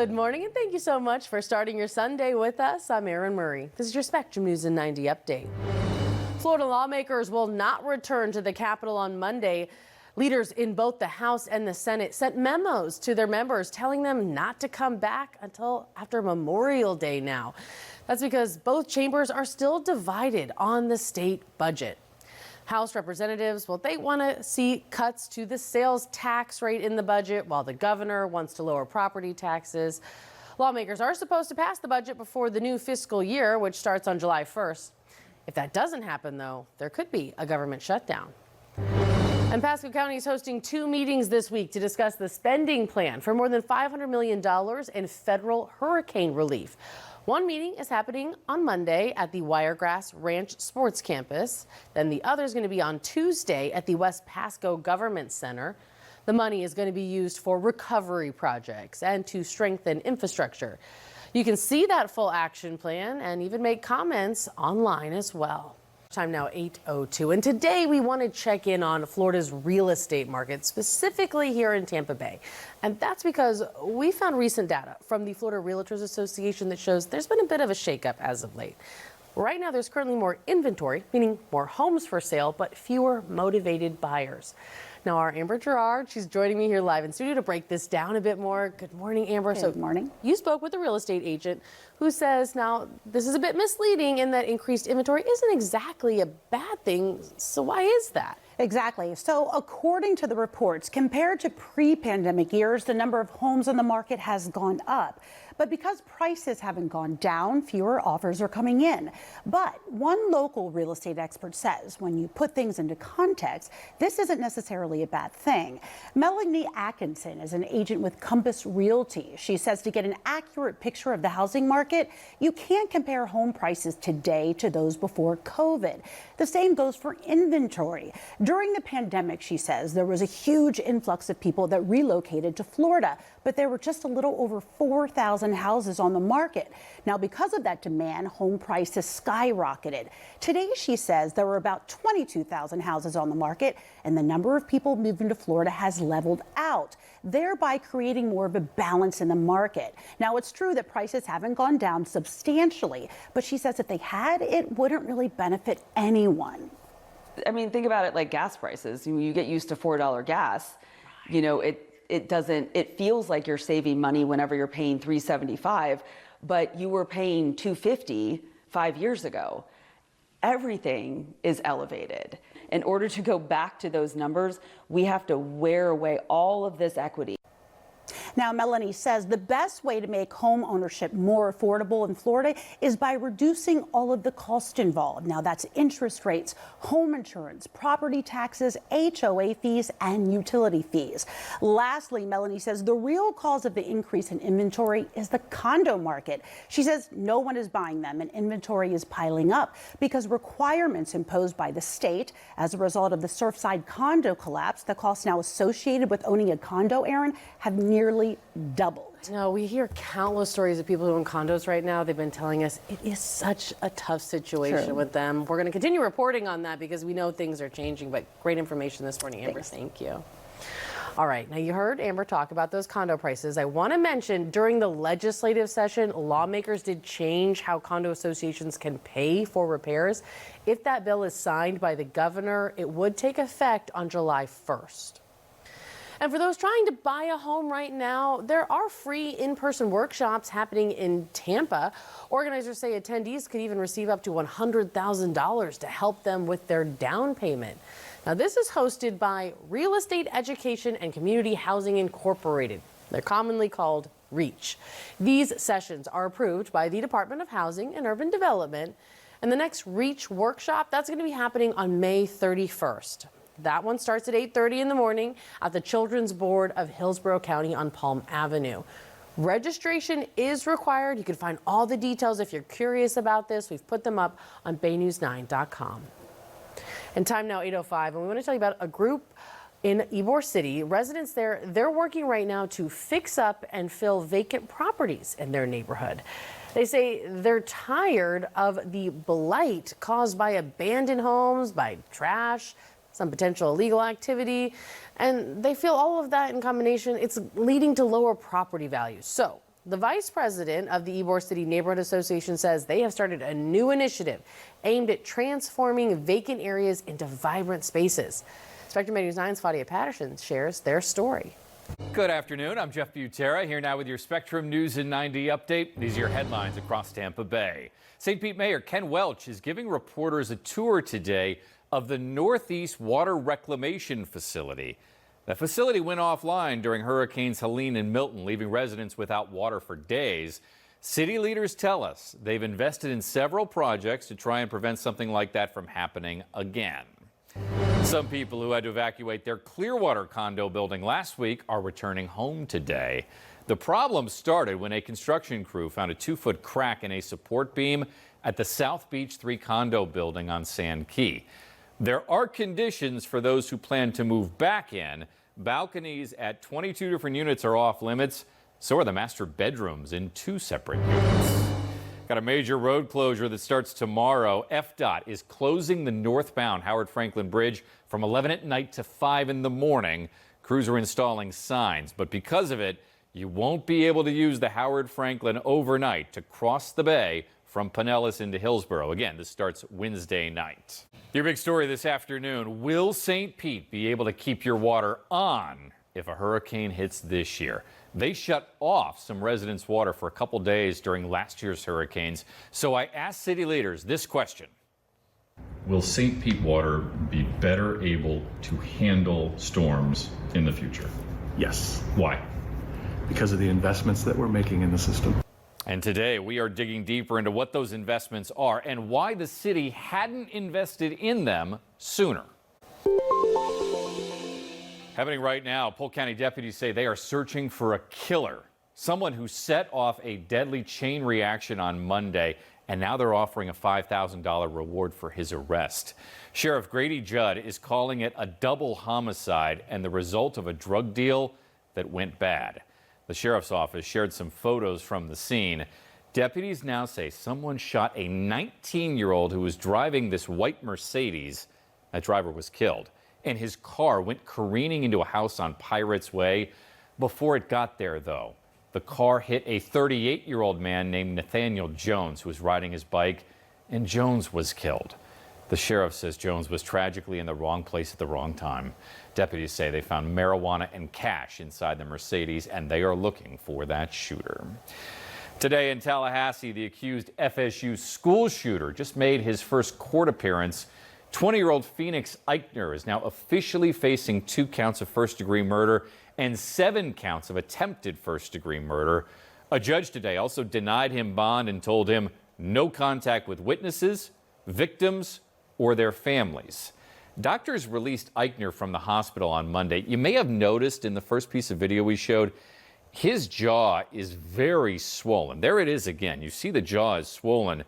Good morning, and thank you so much for starting your Sunday with us. I'm Erin Murray. This is your Spectrum News in 90 update. Florida lawmakers will not return to the Capitol on Monday. Leaders in both the House and the Senate sent memos to their members telling them not to come back until after Memorial Day now. That's because both chambers are still divided on the state budget. House representatives, well, they want to see cuts to the sales tax rate in the budget, while the governor wants to lower property taxes. Lawmakers are supposed to pass the budget before the new fiscal year, which starts on July 1st. If that doesn't happen, though, there could be a government shutdown. And Pasco County is hosting 2 meetings this week to discuss the spending plan for more than $500 million in federal hurricane relief. One meeting is happening on Monday at the Wiregrass Ranch Sports Campus. Then the other is going to be on Tuesday at the West Pasco Government Center. The money is going to be used for recovery projects and to strengthen infrastructure. You can see that full action plan and even make comments online as well. Time now 8:02, and today we want to check in on Florida's real estate market, specifically here in Tampa Bay. And that's because we found recent data from the Florida Realtors Association that shows there's been a bit of a shakeup as of late. Right now there's currently more inventory, meaning more homes for sale, but fewer motivated buyers. Now our Amber Gerard, she's joining me here live in studio to break this down a bit more. Good morning, Amber. Good morning. You spoke with a real estate agent who says now this is a bit misleading in that increased inventory isn't exactly a bad thing. So why is that? Exactly. So according to the reports, compared to pre-pandemic years, the number of homes on the market has gone up. But because prices haven't gone down, fewer offers are coming in. But one local real estate expert says when you put things into context, this isn't necessarily a bad thing. Melanie Atkinson is an agent with Compass Realty. She says to get an accurate picture of the housing market, you can't compare home prices today to those before COVID. The same goes for inventory. During the pandemic, she says, there was a huge influx of people that relocated to Florida, but there were just a little over 4,000 houses on the market. Now, because of that demand, home prices skyrocketed. Today, she says, there were about 22,000 houses on the market, and the number of people moving to Florida has leveled out, thereby creating more of a balance in the market. Now, it's true that prices haven't gone down substantially, but she says if they had, it wouldn't really benefit anyone. I mean, think about it like gas prices. You get used to $4 gas, you know, it feels like you're saving money whenever you're paying $3.75, but you were paying $2.50 5 years ago. Everything is elevated. In order to go back to those numbers, we have to wear away all of this equity. Now, Melanie says the best way to make home ownership more affordable in Florida is by reducing all of the cost involved. Now, that's interest rates, home insurance, property taxes, HOA fees, and utility fees. Lastly, Melanie says the real cause of the increase in inventory is the condo market. She says no one is buying them and inventory is piling up because requirements imposed by the state as a result of the Surfside condo collapse, the costs now associated with owning a condo, Erin, have nearly doubled. No, we hear countless stories of people who own condos right now. They've been telling us it is such a tough situation with them. We're going to continue reporting on that because we know things are changing, but great information this morning, Amber. Thank you. All right, now you heard Amber talk about those condo prices. I want to mention during the legislative session, lawmakers did change how condo associations can pay for repairs. If that bill is signed by the governor, it would take effect on July 1st. And for those trying to buy a home right now, there are free in-person workshops happening in Tampa. Organizers say attendees could even receive up to $100,000 to help them with their down payment. Now, this is hosted by Real Estate Education and Community Housing Incorporated. They're commonly called REACH. These sessions are approved by the Department of Housing and Urban Development. And the next REACH workshop, that's going to be happening on May 31st. That one starts at 8:30 in the morning at the Children's Board of Hillsborough County on Palm Avenue. Registration is required. You can find all the details if you're curious about this. We've put them up on baynews9.com. And time now 8:05, and we want to tell you about a group in Ybor City. Residents there, they're working right now to fix up and fill vacant properties in their neighborhood. They say they're tired of the blight caused by abandoned homes, by trash, some potential illegal activity, and they feel all of that in combination, it's leading to lower property values. So The vice president of the Ybor City Neighborhood Association says they have started a new initiative aimed at transforming vacant areas into vibrant spaces. Spectrum News 9's Fadia Patterson shares their story. Good afternoon. I'm Jeff Butera here now with your Spectrum News in 90 update. These are your headlines across Tampa Bay. St. Pete Mayor Ken Welch is giving reporters a tour today of the Northeast Water Reclamation Facility. The facility went offline during Hurricanes Helene and Milton, leaving residents without water for days. City leaders tell us they've invested in several projects to try and prevent something like that from happening again. Some people who had to evacuate their Clearwater condo building last week are returning home today. The problem started when a construction crew found a 2-foot crack in a support beam at the South Beach 3 condo building on Sand Key. There are conditions for those who plan to move back in. Balconies at 22 different units are off limits. So are the master bedrooms in 2 separate units. Got a major road closure that starts tomorrow. FDOT is closing the northbound Howard Franklin Bridge from 11 at night to 5 in the morning. Crews are installing signs, but because of it, you won't be able to use the Howard Franklin overnight to cross the bay from Pinellas into Hillsborough. Again, this starts Wednesday night. Your big story this afternoon, will St. Pete be able to keep your water on if a hurricane hits this year? They shut off some residents' water for a couple days during last year's hurricanes. So I asked city leaders this question. Will St. Pete water be better able to handle storms in the future? Yes, Why? because of the investments that we're making in the system. And today we are digging deeper into what those investments are and why the city hadn't invested in them sooner. Happening right now, Polk County deputies say they are searching for a killer, someone who set off a deadly chain reaction on Monday, and now they're offering a $5,000 reward for his arrest. Sheriff Grady Judd is calling it a double homicide and the result of a drug deal that went bad. The sheriff's office shared some photos from the scene. Deputies now say someone shot a 19-year-old who was driving this white Mercedes. That driver was killed, and his car went careening into a house on Pirates Way. Before it got there, though, the car hit a 38-year-old man named Nathaniel Jones, who was riding his bike, and Jones was killed. The sheriff says Jones was tragically in the wrong place at the wrong time. Deputies say they found marijuana and cash inside the Mercedes, and they are looking for that shooter. Today in Tallahassee, the accused FSU school shooter just made his first court appearance. 20-year-old Phoenix Eichner is now officially facing 2 counts of first-degree murder and 7 counts of attempted first-degree murder. A judge today also denied him bond and told him no contact with witnesses, victims, or their families. Doctors released Eichner from the hospital on Monday. You may have noticed in the first piece of video we showed, his jaw is very swollen. There it is again. You see the jaw is swollen.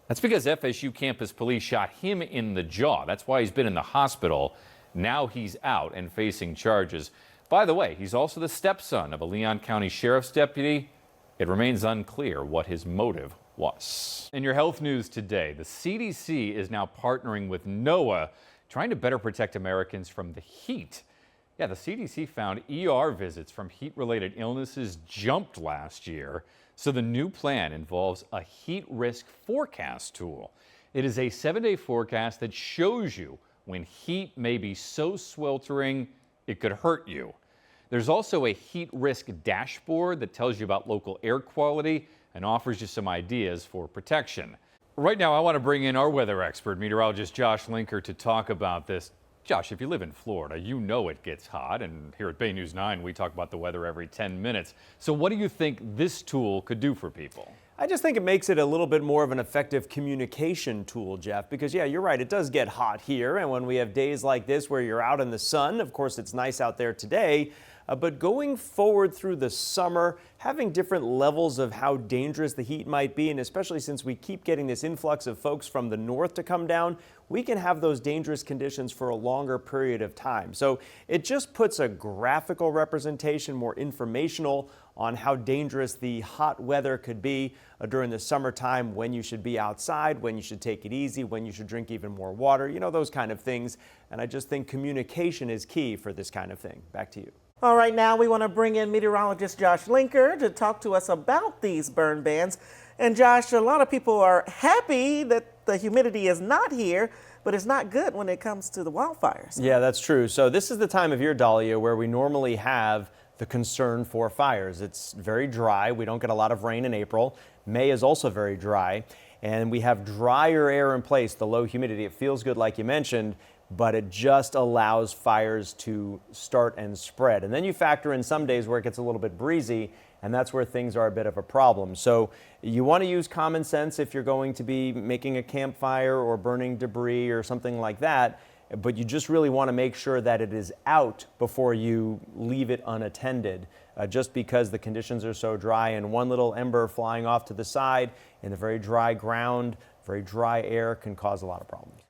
That's because FSU campus police shot him in the jaw. That's why he's been in the hospital. Now he's out and facing charges. By the way, he's also the stepson of a Leon County Sheriff's deputy. It remains unclear what his motive was. In your health news today, the CDC is now partnering with NOAA, trying to better protect Americans from the heat. Yeah, the CDC found ER visits from heat-related illnesses jumped last year. So the new plan involves a heat risk forecast tool. It is a 7-day forecast that shows you when heat may be so sweltering it could hurt you. There's also a heat risk dashboard that tells you about local air quality and offers you some ideas for protection. Right now, I want to bring in our weather expert, meteorologist Josh Linker, to talk about this. Josh, if you live in Florida, you know it gets hot, and here at Bay News 9, we talk about the weather every 10 minutes. So what do you think this tool could do for people? I just think it makes it a little bit more of an effective communication tool, Jeff, because yeah, you're right, it does get hot here, and when we have days like this where you're out in the sun, of course it's nice out there today, but going forward through the summer, having different levels of how dangerous the heat might be, and especially since we keep getting this influx of folks from the north to come down, we can have those dangerous conditions for a longer period of time. So it just puts a graphical representation, more informational on how dangerous the hot weather could be during the summertime, when you should be outside, when you should take it easy, when you should drink even more water, you know, those kind of things. And I just think communication is key for this kind of thing. Back to you. All right, now we want to bring in meteorologist Josh Linker to talk to us about these burn bans. And Josh, a lot of people are happy that the humidity is not here, but it's not good when it comes to the wildfires. Yeah, that's true. So this is the time of year, Dahlia, where we normally have the concern for fires. It's very dry. We don't get a lot of rain in April. May is also very dry. And we have drier air in place, the low humidity. It feels good, like you mentioned, but it just allows fires to start and spread. And then you factor in some days where it gets a little bit breezy, and that's where things are a bit of a problem. So you want to use common sense if you're going to be making a campfire or burning debris or something like that, but you just really want to make sure that it is out before you leave it unattended, just because the conditions are so dry, and one little ember flying off to the side in the very dry ground, very dry air can cause a lot of problems.